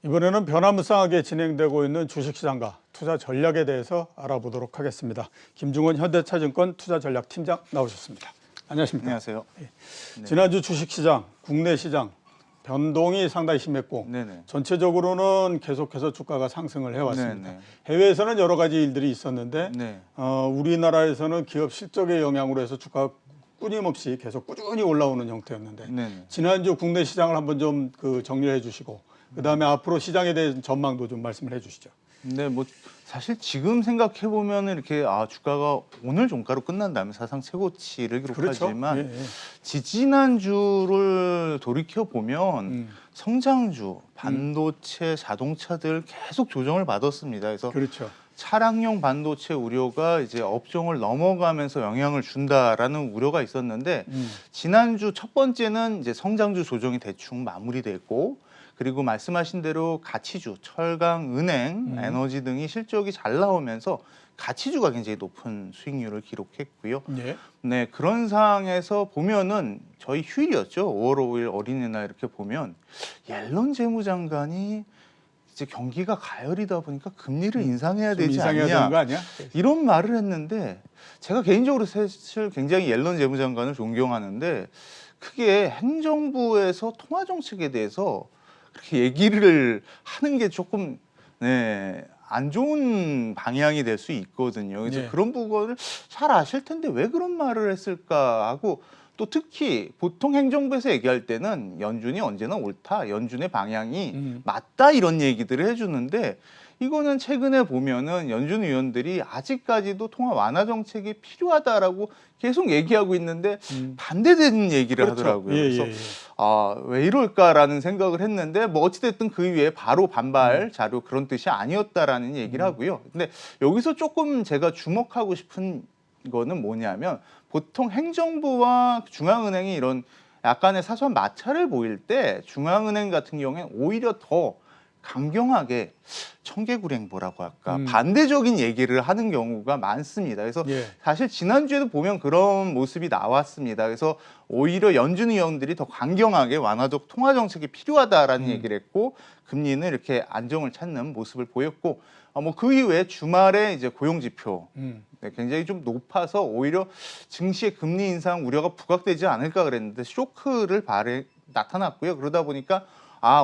이번에는 변화무쌍하게 진행되고 있는 주식시장과 투자 전략에 대해서 알아보도록 하겠습니다. 김중원 현대차증권 투자전략팀장 나오셨습니다. 안녕하십니까? 안녕하세요. 네. 네. 지난주 주식시장, 국내 시장 변동이 상당히 심했고 네네. 전체적으로는 계속해서 주가가 상승을 해왔습니다. 네네. 해외에서는 여러 가지 일들이 있었는데 네. 우리나라에서는 기업 실적의 영향으로 해서 주가가 끊임없이 계속 꾸준히 올라오는 형태였는데 네네. 지난주 국내 시장을 한번 좀 정리를 해주시고 그다음에 앞으로 시장에 대한 전망도 좀 말씀을 해주시죠. 네, 뭐 사실 지금 생각해 보면 이렇게 주가가 오늘 종가로 끝난다면 사상 최고치를 기록하지만 그렇죠. 예, 예. 지지난주를 돌이켜 보면 성장주, 반도체, 자동차들 계속 조정을 받았습니다. 그래서 그렇죠. 차량용 반도체 우려가 이제 업종을 넘어가면서 영향을 준다라는 우려가 있었는데 지난주 첫 번째는 이제 성장주 조정이 대충 마무리됐고 그리고 말씀하신 대로 가치주, 철강, 은행, 에너지 등이 실적이 잘 나오면서 가치주가 굉장히 높은 수익률을 기록했고요. 예. 네, 그런 상황에서 보면은 저희 휴일이었죠. 5월 5일 어린이날 이렇게 보면 옐런 재무장관이 이제 경기가 가열이다 보니까 금리를 인상해야 되지 인상해야 않냐 되는 거 아니야? 이런 말을 했는데 제가 개인적으로 사실 굉장히 옐런 재무장관을 존경하는데 크게 행정부에서 통화 정책에 대해서 그렇게 얘기를 하는 게 조금 안 좋은 방향이 될 수 있거든요. 그래서 네. 그런 부분을 잘 아실 텐데 왜 그런 말을 했을까 하고 또 특히 보통 행정부에서 얘기할 때는 연준이 언제나 옳다, 연준의 방향이 맞다 이런 얘기들을 해주는데 이거는 최근에 보면은 연준 의원들이 아직까지도 통화 완화 정책이 필요하다라고 계속 얘기하고 있는데 반대되는 얘기를 그렇죠. 하더라고요. 예, 그래서 예, 예. 왜 이럴까라는 생각을 했는데 뭐 어찌됐든 그 위에 바로 반발 자료 그런 뜻이 아니었다라는 얘기를 하고요. 근데 여기서 조금 제가 주목하고 싶은 거는 뭐냐면 보통 행정부와 중앙은행이 이런 약간의 사소한 마찰을 보일 때 중앙은행 같은 경우에는 오히려 더 강경하게 청개구리행보라고 할까 반대적인 얘기를 하는 경우가 많습니다. 그래서 예. 사실 지난주에도 보면 그런 모습이 나왔습니다. 그래서 오히려 연준 의원들이 더 강경하게 완화적 통화 정책이 필요하다라는 얘기를 했고 금리는 이렇게 안정을 찾는 모습을 보였고 뭐 그 이후에 주말에 이제 고용 지표 굉장히 좀 높아서 오히려 증시의 금리 인상 우려가 부각되지 않을까 그랬는데 쇼크를 나타났고요. 그러다 보니까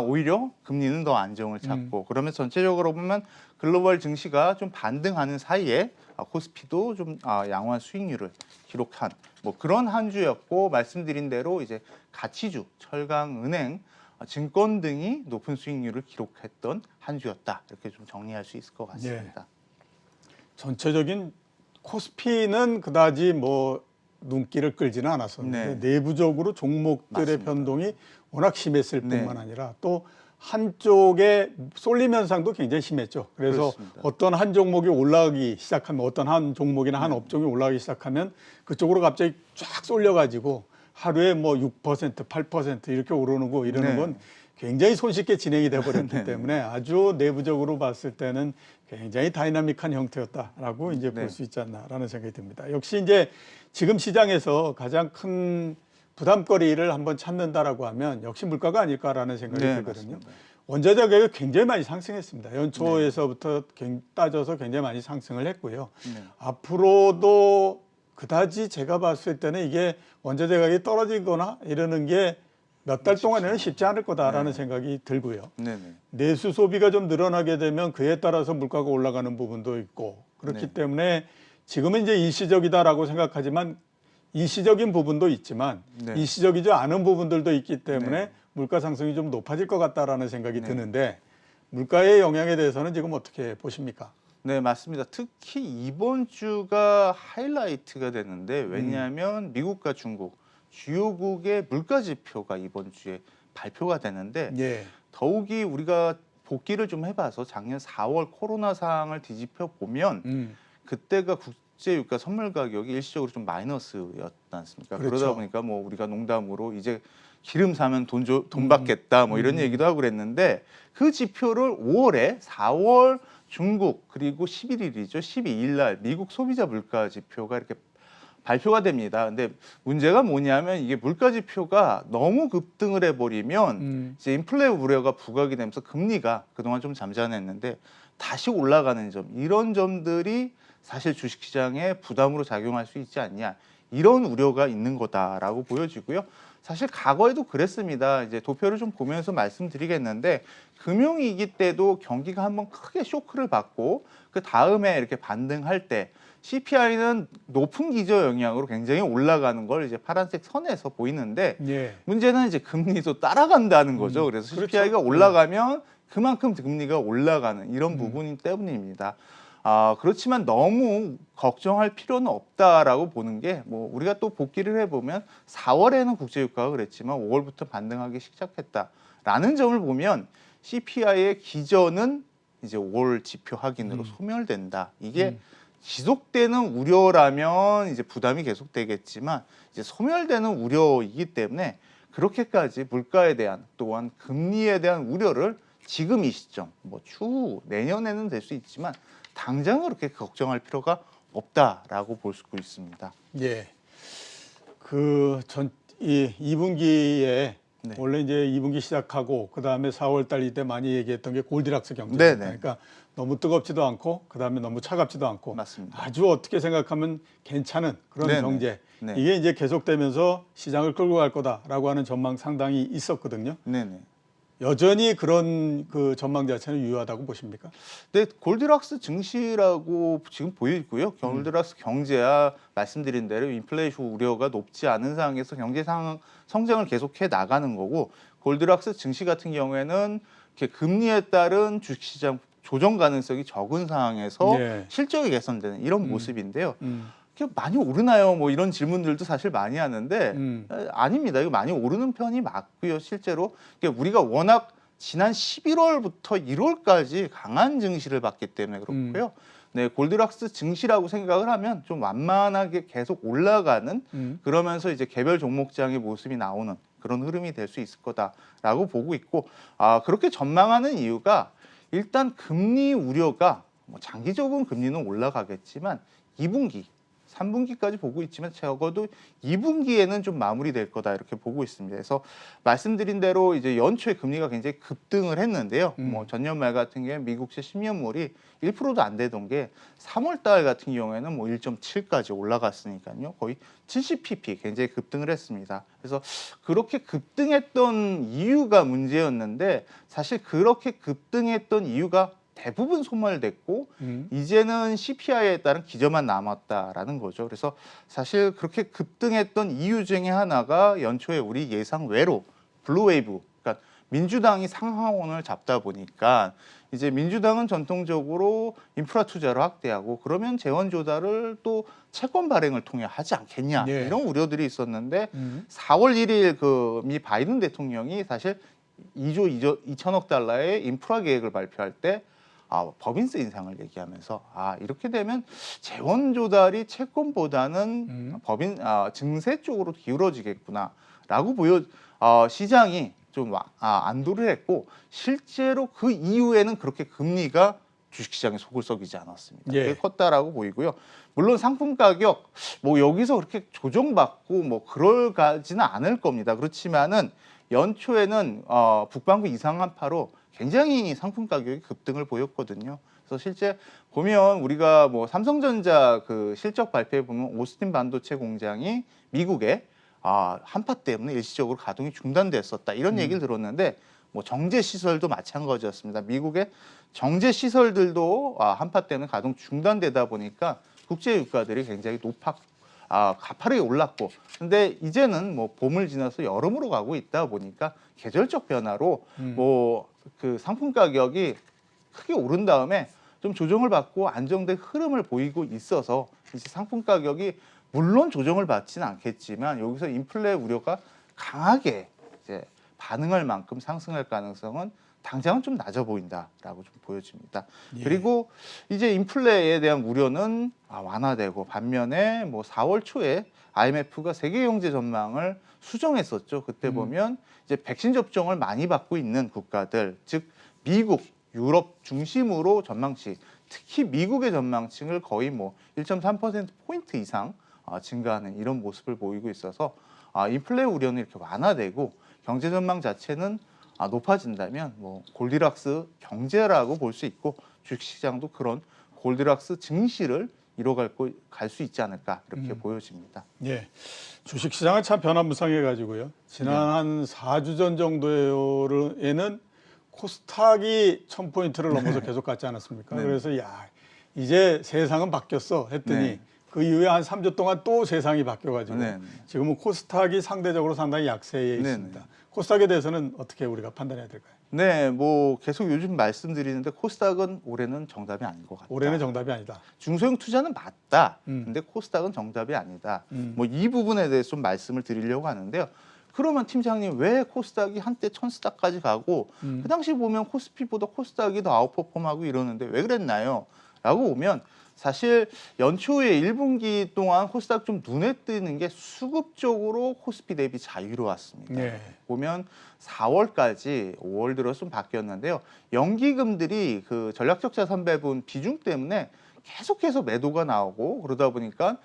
오히려 금리는 더 안정을 찾고 그러면서 전체적으로 보면 글로벌 증시가 좀 반등하는 사이에 코스피도 좀 양호한 수익률을 기록한 뭐 그런 한 주였고 말씀드린 대로 이제 가치주, 철강, 은행, 증권 등이 높은 수익률을 기록했던 한 주였다. 이렇게 좀 정리할 수 있을 것 같습니다. 예. 전체적인 코스피는 그다지 뭐 눈길을 끌지는 않았었는데 네. 내부적으로 종목들의 맞습니다. 변동이 워낙 심했을 뿐만 네. 아니라 또 한쪽에 쏠림 현상도 굉장히 심했죠. 그래서 그렇습니다. 어떤 한 종목이 올라가기 시작하면 어떤 한 종목이나 한 업종이 올라가기 시작하면 그쪽으로 갑자기 쫙 쏠려가지고 하루에 뭐 6%, 8% 이렇게 오르는 거 이러는 네. 건 굉장히 손쉽게 진행이 돼버렸기 네. 때문에 아주 내부적으로 봤을 때는 굉장히 다이나믹한 형태였다라고 이제 네. 볼 수 있지 않나라는 생각이 듭니다. 역시 이제 지금 시장에서 가장 큰 부담거리를 한번 찾는다라고 하면 역시 물가가 아닐까라는 생각이 네, 들거든요. 맞습니다. 원자재 가격이 굉장히 많이 상승했습니다. 연초에서부터 따져서 굉장히 많이 상승을 했고요. 네. 앞으로도 그다지 제가 봤을 때는 이게 원자재 가격이 떨어지거나 이러는 게 몇 달 동안에는 쉽지 않을 거다라는 생각이 들고요. 네네. 내수 소비가 좀 늘어나게 되면 그에 따라서 물가가 올라가는 부분도 있고 그렇기 네. 때문에 지금은 이제 일시적이다라고 생각하지만 일시적인 부분도 있지만 네. 일시적이지 않은 부분들도 있기 때문에 네. 물가 상승이 좀 높아질 것 같다라는 생각이 네. 드는데 물가의 영향에 대해서는 지금 어떻게 보십니까? 네, 맞습니다. 특히 이번 주가 하이라이트가 되는데 왜냐하면 미국과 중국 주요국의 물가 지표가 이번 주에 발표가 되는데 예. 더욱이 우리가 복기를 좀 해봐서 작년 4월 코로나 상황을 뒤집혀 보면 그때가 국제 유가 선물 가격이 일시적으로 좀 마이너스였지 않습니까? 그렇죠. 그러다 보니까 뭐 우리가 농담으로 이제 기름 사면 돈 받겠다 뭐 이런 얘기도 하고 그랬는데 그 지표를 5월에 4월 중국 그리고 11일이죠. 12일 날 미국 소비자 물가 지표가 이렇게 발표가 됩니다. 근데 문제가 뭐냐면 이게 물가지표가 너무 급등을 해버리면 이제 인플레 우려가 부각이 되면서 금리가 그동안 좀 잠잠했는데 다시 올라가는 점, 이런 점들이 사실 주식시장에 부담으로 작용할 수 있지 않냐, 이런 우려가 있는 거다라고 보여지고요. 사실 과거에도 그랬습니다. 이제 도표를 좀 보면서 말씀드리겠는데, 금융위기 때도 경기가 한번 크게 쇼크를 받고 그 다음에 이렇게 반등할 때 CPI는 높은 기저 영향으로 굉장히 올라가는 걸 이제 파란색 선에서 보이는데, 예. 문제는 이제 금리도 따라간다는 거죠. 그래서 그렇죠. CPI가 올라가면 그만큼 금리가 올라가는 이런 부분 때문입니다. 그렇지만 너무 걱정할 필요는 없다라고 보는 게, 뭐 우리가 또 복기를 해보면 4월에는 국제유가가 그랬지만 5월부터 반등하기 시작했다라는 점을 보면 CPI의 기저는 이제 5월 지표 확인으로 소멸된다. 이게 지속되는 우려라면 이제 부담이 계속되겠지만 이제 소멸되는 우려이기 때문에 그렇게까지 물가에 대한, 또한 금리에 대한 우려를 지금 이 시점, 뭐 추후 내년에는 될 수 있지만 당장 그렇게 걱정할 필요가 없다라고 볼 수 있습니다. 예. 이 2분기에 네. 원래 이제 2분기 시작하고 그다음에 4월 달 이때 많이 얘기했던 게 골디락스 경제. 네네. 그러니까 너무 뜨겁지도 않고 그다음에 너무 차갑지도 않고 맞습니다. 아주 어떻게 생각하면 괜찮은 그런 네네. 경제. 네. 이게 이제 계속되면서 시장을 끌고 갈 거다라고 하는 전망 상당히 있었거든요. 네네. 여전히 그런 그 전망 자체는 유효하다고 보십니까? 네, 골디락스 증시라고 지금 보이고요. 골디락스 경제야 말씀드린 대로 인플레이션 우려가 높지 않은 상황에서 경제 성장을 계속해 나가는 거고, 골디락스 증시 같은 경우에는 이렇게 금리에 따른 주식시장 조정 가능성이 적은 상황에서 예. 실적이 개선되는 이런 모습인데요. 음. 이게 많이 오르나요? 뭐 이런 질문들도 사실 많이 하는데 아닙니다. 이거 많이 오르는 편이 맞고요. 실제로 우리가 워낙 지난 11월부터 1월까지 강한 증시를 봤기 때문에 그렇고요. 네, 골디락스 증시라고 생각을 하면 좀 완만하게 계속 올라가는, 그러면서 이제 개별 종목장의 모습이 나오는 그런 흐름이 될 수 있을 거다라고 보고 있고, 그렇게 전망하는 이유가 일단 금리 우려가 뭐 장기적으로 금리는 올라가겠지만 2분기 3분기까지 보고 있지만 적어도 2분기에는 좀 마무리될 거다 이렇게 보고 있습니다. 그래서 말씀드린 대로 이제 연초에 금리가 굉장히 급등을 했는데요. 뭐 전년 말 같은 경우에 미국채 10년물이 1%도 안 되던 게 3월 달 같은 경우에는 뭐 1.7까지 올라갔으니까요. 거의 70pp 굉장히 급등을 했습니다. 그래서 그렇게 급등했던 이유가 문제였는데, 사실 그렇게 급등했던 이유가 대부분 소멸됐고 이제는 CPI에 따른 기저만 남았다라는 거죠. 그래서 사실 그렇게 급등했던 이유 중에 하나가 연초에 우리 예상 외로 블루웨이브, 그러니까 민주당이 상하원을 잡다 보니까 이제 민주당은 전통적으로 인프라 투자를 확대하고 그러면 재원 조달을 또 채권 발행을 통해 하지 않겠냐, 예. 이런 우려들이 있었는데 4월 1일 미 바이든 대통령이 사실 2조 2천억 달러의 인프라 계획을 발표할 때 법인세 인상을 얘기하면서 이렇게 되면 재원 조달이 채권보다는 증세 쪽으로 기울어지겠구나라고 시장이 좀 안도를 했고, 실제로 그 이후에는 그렇게 금리가 주식시장에 속을 썩이지 않았습니다. 예. 그게 컸다라고 보이고요. 물론 상품 가격 뭐 여기서 그렇게 조정받고 뭐 그럴까지는 않을 겁니다. 그렇지만은 연초에는 북반구 이상 한파로 굉장히 상품 가격이 급등을 보였거든요. 그래서 실제 보면 우리가 뭐 삼성전자 그 실적 발표에 보면 오스틴 반도체 공장이 미국에 한파 때문에 일시적으로 가동이 중단됐었다, 이런 얘기를 들었는데, 뭐 정제 시설도 마찬가지였습니다. 미국의 정제 시설들도 한파 때문에 가동 중단되다 보니까 국제 유가들이 굉장히 가파르게 올랐고, 근데 이제는 뭐 봄을 지나서 여름으로 가고 있다 보니까 계절적 변화로 뭐 그 상품 가격이 크게 오른 다음에 좀 조정을 받고 안정된 흐름을 보이고 있어서 이제 상품 가격이 물론 조정을 받지는 않겠지만 여기서 인플레 우려가 강하게 이제 반응할 만큼 상승할 가능성은 당장은 좀 낮아 보인다라고 좀 보여집니다. 예. 그리고 이제 인플레에 대한 우려는 완화되고, 반면에 뭐 4월 초에 IMF가 세계 경제 전망을 수정했었죠. 그때 보면 이제 백신 접종을 많이 받고 있는 국가들, 즉 미국, 유럽 중심으로 전망치, 특히 미국의 전망치를 거의 뭐 1.3% 포인트 이상 증가하는 이런 모습을 보이고 있어서 인플레 우려는 이렇게 완화되고 경제 전망 자체는 높아진다면 뭐 골디락스 경제라고 볼 수 있고 주식시장도 그런 골디락스 증시를 이뤄갈 수 있지 않을까 이렇게 보여집니다. 예. 주식시장은 참 변화무쌍해가지고요. 지난 한 4주 전 정도에는 코스닥이 1000포인트를 넘어서 계속 갔지 않았습니까? 네. 그래서 야, 이제 세상은 바뀌었어 했더니 네. 그 이후에 한 3주 동안 또 세상이 바뀌어가지고 네. 지금은 코스닥이 상대적으로 상당히 약세에 네. 있습니다. 코스닥에 대해서는 어떻게 우리가 판단해야 될까요? 네, 뭐 계속 요즘 말씀드리는데 코스닥은 올해는 정답이 아닌 것 같다. 올해는 정답이 아니다. 중소형 투자는 맞다. 근데 코스닥은 정답이 아니다. 뭐 이 부분에 대해서 좀 말씀을 드리려고 하는데요. 그러면 팀장님 왜 코스닥이 한때 1000스닥까지 가고 그 당시 보면 코스피보다 코스닥이 더 아웃퍼폼하고 이러는데 왜 그랬나요? 라고 보면 사실 연초에 1분기 동안 코스닥 좀 눈에 띄는 게 수급적으로 코스피 대비 자유로웠습니다. 네. 보면 4월까지 5월 들어서 좀 바뀌었는데요. 연기금들이 그 전략적 자산 배분 비중 때문에 계속해서 매도가 나오고 그러다 보니까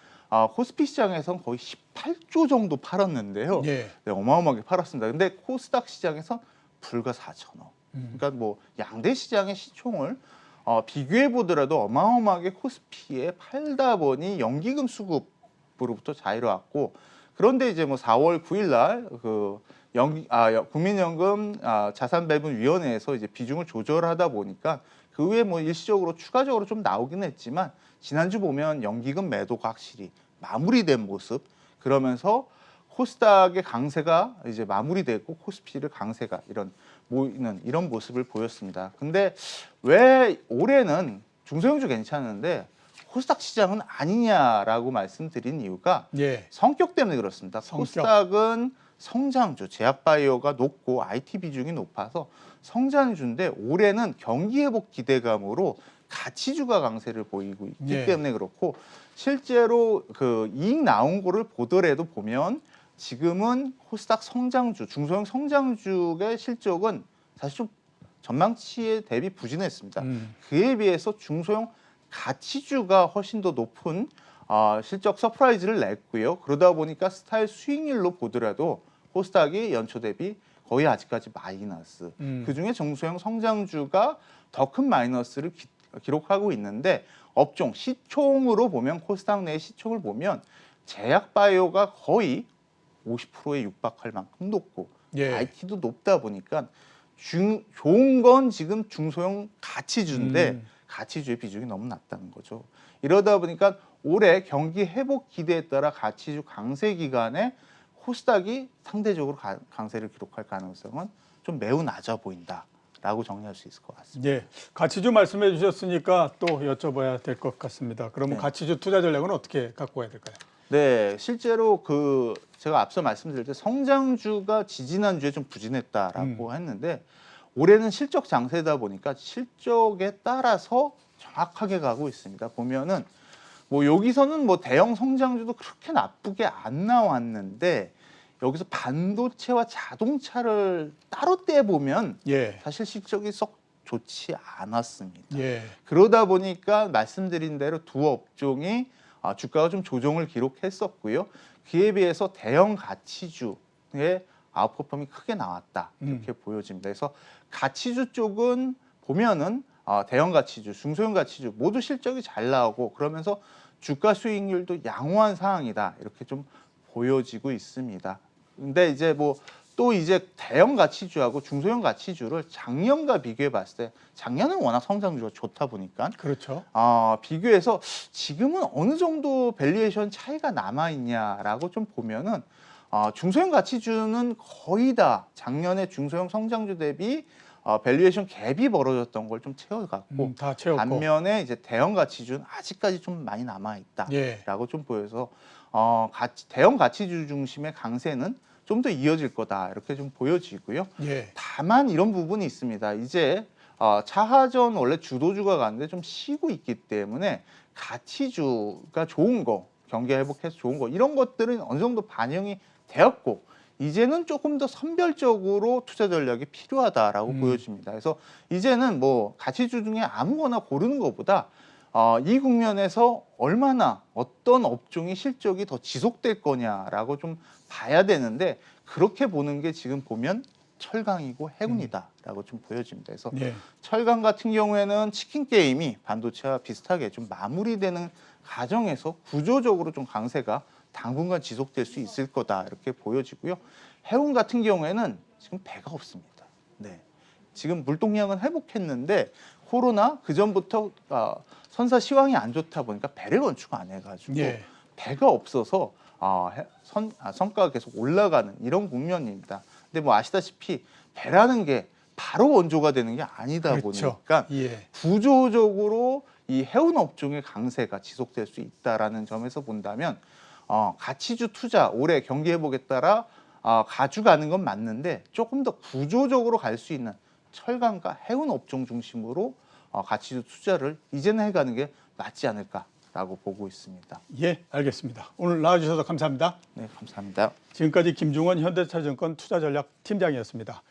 코스피 시장에서는 거의 18조 정도 팔았는데요. 예. 네, 어마어마하게 팔았습니다. 근데 코스닥 시장에서 불과 4천억. 그러니까 뭐 양대 시장의 시총을 비교해 보더라도 어마어마하게 코스피에 팔다 보니 연기금 수급으로부터 자유로웠고 그런데 이제 뭐 4월 9일 날그 국민연금 자산배분위원회에서 이제 비중을 조절하다 보니까 그 후에 뭐 일시적으로 추가적으로 좀 나오긴 했지만 지난주 보면 연기금 매도가 확실히 마무리된 모습 그러면서 코스닥의 강세가 이제 마무리되고 코스피를 강세가 모이는 이런 모습을 보였습니다. 근데 왜 올해는 중소형주 괜찮은데 코스닥 시장은 아니냐라고 말씀드린 이유가 예. 성격 때문에 그렇습니다. 성격. 코스닥은 성장주, 제약바이오가 높고 IT 비중이 높아서 성장주인데 올해는 경기 회복 기대감으로 가치주가 강세를 보이고 있기 예. 때문에 그렇고 실제로 그 이익 나온 거를 보더라도 보면 지금은 코스닥 성장주, 중소형 성장주의 실적은 사실 좀 전망치에 대비 부진했습니다. 그에 비해서 중소형 가치주가 훨씬 더 높은 실적 서프라이즈를 냈고요. 그러다 보니까 스타일 수익률로 보더라도 코스닥이 연초 대비 거의 아직까지 마이너스. 그중에 중소형 성장주가 더 큰 마이너스를 기록하고 있는데 업종 시총으로 보면 코스닥 내 시총을 보면 제약바이오가 거의 50%에 육박할 만큼 높고 예. IT도 높다 보니까 좋은 건 지금 중소형 가치주인데 가치주의 비중이 너무 낮다는 거죠. 이러다 보니까 올해 경기 회복 기대에 따라 가치주 강세 기간에 코스닥이 상대적으로 강세를 기록할 가능성은 좀 매우 낮아 보인다라고 정리할 수 있을 것 같습니다. 예. 가치주 말씀해 주셨으니까 또 여쭤봐야 될 것 같습니다. 그러면 네. 가치주 투자 전략은 어떻게 갖고 와야 될까요? 네, 실제로 제가 앞서 말씀드릴 때 성장주가 지지난주에 좀 부진했다라고 했는데 올해는 실적 장세다 보니까 실적에 따라서 정확하게 가고 있습니다. 보면은 뭐 여기서는 뭐 대형 성장주도 그렇게 나쁘게 안 나왔는데 여기서 반도체와 자동차를 따로 떼보면 예. 사실 실적이 썩 좋지 않았습니다. 예. 그러다 보니까 말씀드린 대로 두 업종이 주가가 좀 조정을 기록했었고요. 그에 비해서 대형 가치주의 아웃퍼폼이 크게 나왔다 이렇게 보여집니다. 그래서 가치주 쪽은 보면은 대형 가치주, 중소형 가치주 모두 실적이 잘 나오고 그러면서 주가 수익률도 양호한 상황이다 이렇게 좀 보여지고 있습니다. 근데 이제 뭐 또 이제 대형 가치주하고 중소형 가치주를 작년과 비교해 봤을 때 작년은 워낙 성장주가 좋다 보니까 그렇죠. 비교해서 지금은 어느 정도 밸류에이션 차이가 남아 있냐라고 좀 보면은 중소형 가치주는 거의 다 작년에 중소형 성장주 대비 밸류에이션 갭이 벌어졌던 걸 좀 채워갔고 다 채웠고. 반면에 이제 대형 가치주는 아직까지 좀 많이 남아 있다라고 예. 좀 보여서 대형 가치주 중심의 강세는 좀 더 이어질 거다 이렇게 좀 보여지고요. 예. 다만 이런 부분이 있습니다. 이제 차하전 원래 주도주가 가는데 좀 쉬고 있기 때문에 가치주가 좋은 거, 경기 회복해서 좋은 거 이런 것들은 어느 정도 반영이 되었고 이제는 조금 더 선별적으로 투자 전략이 필요하다라고 보여집니다. 그래서 이제는 뭐 가치주 중에 아무거나 고르는 것보다 이 국면에서 얼마나 어떤 업종이 실적이 더 지속될 거냐라고 좀 봐야 되는데 그렇게 보는 게 지금 보면 철강이고 해운이다라고 좀 보여집니다. 그래서 예. 철강 같은 경우에는 치킨 게임이 반도체와 비슷하게 좀 마무리되는 과정에서 구조적으로 좀 강세가 당분간 지속될 수 있을 거다 이렇게 보여지고요. 해운 같은 경우에는 지금 배가 없습니다. 네. 지금 물동량은 회복했는데 코로나 그 전부터 선사 시황이 안 좋다 보니까 배를 건축 안 해가지고 예. 배가 없어서 성과가 계속 올라가는 이런 국면입니다. 근데 뭐 아시다시피 배라는 게 바로 원조가 되는 게 아니다 그렇죠. 보니까 예. 구조적으로 이 해운 업종의 강세가 지속될 수 있다라는 점에서 본다면 가치주 투자 올해 경기 회복에 따라 가져가는 건 맞는데 조금 더 구조적으로 갈 수 있는 철강과 해운 업종 중심으로 가치주 투자를 이제는 해가는 게 낫지 않을까라고 보고 있습니다. 예, 알겠습니다. 오늘 나와주셔서 감사합니다. 네, 감사합니다. 지금까지 김중원 현대차증권 투자전략팀장이었습니다.